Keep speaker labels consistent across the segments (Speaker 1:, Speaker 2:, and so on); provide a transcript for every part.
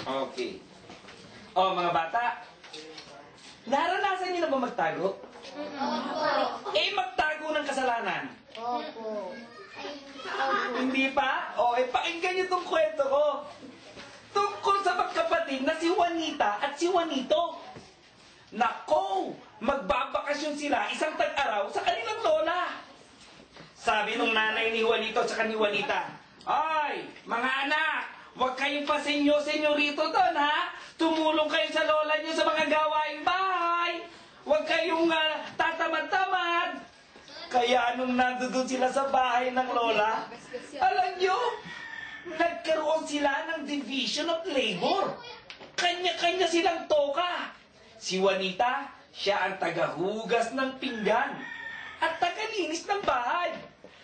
Speaker 1: Okay. Oh, mga bata, naranasan niyo na ba magtago? Magtago ng kasalanan.
Speaker 2: Opo.
Speaker 1: Hindi pa? Pakinggan niyo tong kwento ko. Tungkol sa magkapatid na si Juanita at si Juanito. Nako, magbabakasyon sila isang tag-araw sa kanilang lola. Sabi nung nanay ni Juanito at saka ni Juanita, "Ay, mga anak, huwag kayong pasenyo-senyorito doon, ha? Tumulong kayo sa lola niyo sa mga gawaing bahay. Huwag kayong tatamad-tamad." Kaya nung nandoon sila sa bahay ng lola, alam niyo, nagkaroon sila ng division of labor. Kanya-kanya silang toka. Si Juanita, siya ang tagahugas ng pinggan at tagalinis ng bahay.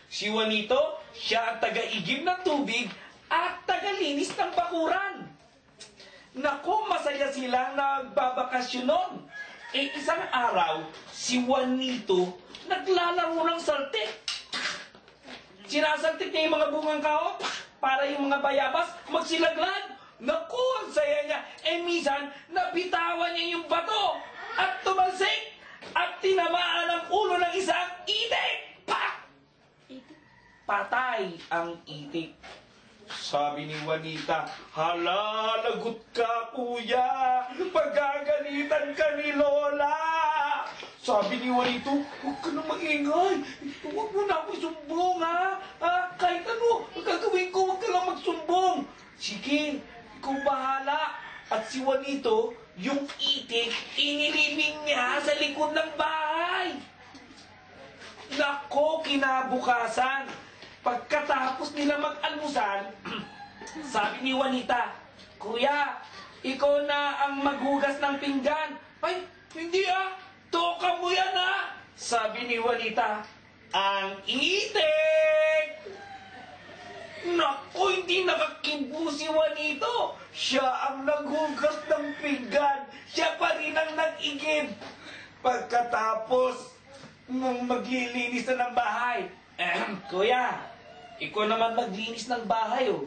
Speaker 1: Si Juanito, siya ang tagaigib ng tubig at tagalinis ng bakuran. Naku, masaya silang nagbabakasyon nun. Isang araw, si Juanito naglalaro ng saltik. Sinasaltik niya yung mga bungang kahoy para yung mga bayabas magsilaglag. Naku, ang saya niya. Minsan, nabitawan niya yung bato at tumalsik at tinamaan ang ulo ng isang itik. Pa! Patay ang itik. Sabi ni Juanita, "Hala, lagot ka, kuya. Pagagalitan ka ni Lola." Sabi ni Juanito, "Huwag ka na maingay. Huwag mo na ako sumbong, ha? Kahit ano, gagawin ko, huwag ka lang magsumbong." "Sige, ikaw bahala." At si Juanito, yung itik, inilibing niya sa likod ng bahay. Nako, kinabukasan, pagkatapos nila mag-almusal, sabi ni Juanita, "Kuya, ikaw na ang maghugas ng pinggan." "Ay, hindi toka mo yan sabi ni Juanita. "Ang itik!" Naku, hindi nakakibo si Juanito. Siya ang naghugas ng pinggan. Siya pa rin ang nag-igib. Pagkatapos, nung maglilinis na ng bahay, "Kuya, ikaw naman maglinis ng bahay, oh."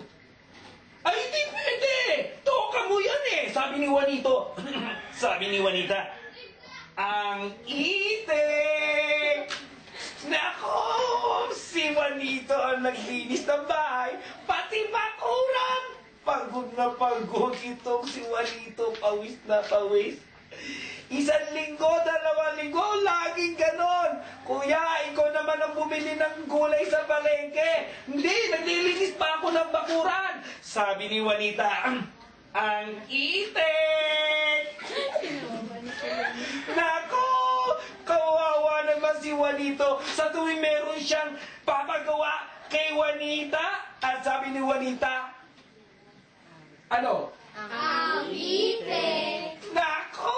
Speaker 1: "Ay, hindi pwede! Toka mo yan sabi ni Juanito. Sabi ni Juanita, "Ang itik!" Nako, si Juanito ang naglinis ng bahay, pati bakuran. Pagod na pagod itong si Juanito, pawis na pawis. 1 linggo, 2 linggo, laging ganon. "Kuya, ikaw naman ang bumili ng gulay sa palengke." "Hindi, naglilinis pa ako ng bakuran." Sabi ni Juanita, "Ang itik!" Nako, kawawa naman si Juanito sa tuwing meron siyang papagawa kay Juanita. At sabi ni Juanita, ano?
Speaker 2: Ang itik!
Speaker 1: Nako!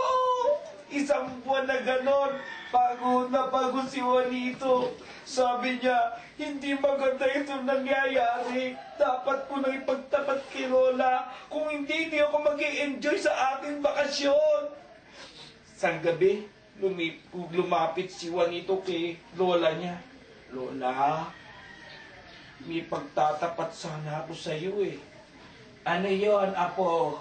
Speaker 1: 1 buwan na ganon. Pagod na pagod si Juanito. Sabi niya, hindi maganda ito nangyayari. Dapat ko nang ipagtapat kay Lola. Kung hindi ako mag-i-enjoy sa ating bakasyon. Isang gabi, lumapit si Juanito kay Lola niya. "Lola, may pagtatapat sana ako sa iyo "Ano yon, apo?"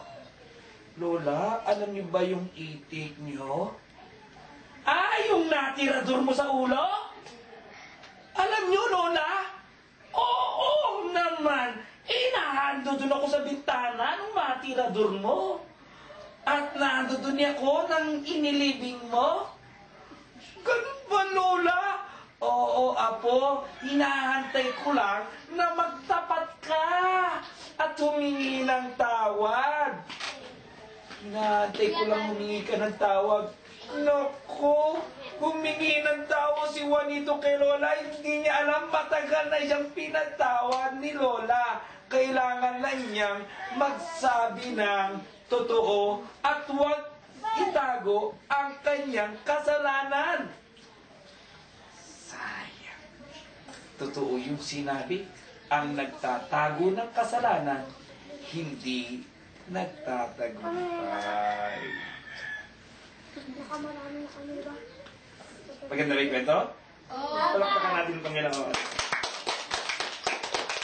Speaker 1: "Lola, alam niyo ba yung itik niyo?" Yung natirador mo sa ulo?" "Alam niyo, Lola?" "Oo naman. Nahando doon ako sa bintana nung matirador mo. At nandoon ako nang inilibing mo." "Ganun ba, Lola?" "Oo, apo. Hinahantay ko lang na magtapat ka at humingi ng tawad." Hinahantay ko lang humingi ka ng tawad. Naku, humingi ng tawad si Juanito kay Lola. Hindi niya alam, matagal na siyang pinatawad ni Lola. Kailangan lang niyang magsabi ng totoo at huwag itago ang kanyang kasalanan. Sayang. Totoo yung sinabi, ang nagtatago ng kasalanan, hindi nagtatagumpay. Maganda ba yung kwento?
Speaker 2: Oo.
Speaker 1: Palakpakan natin ang Panginoon.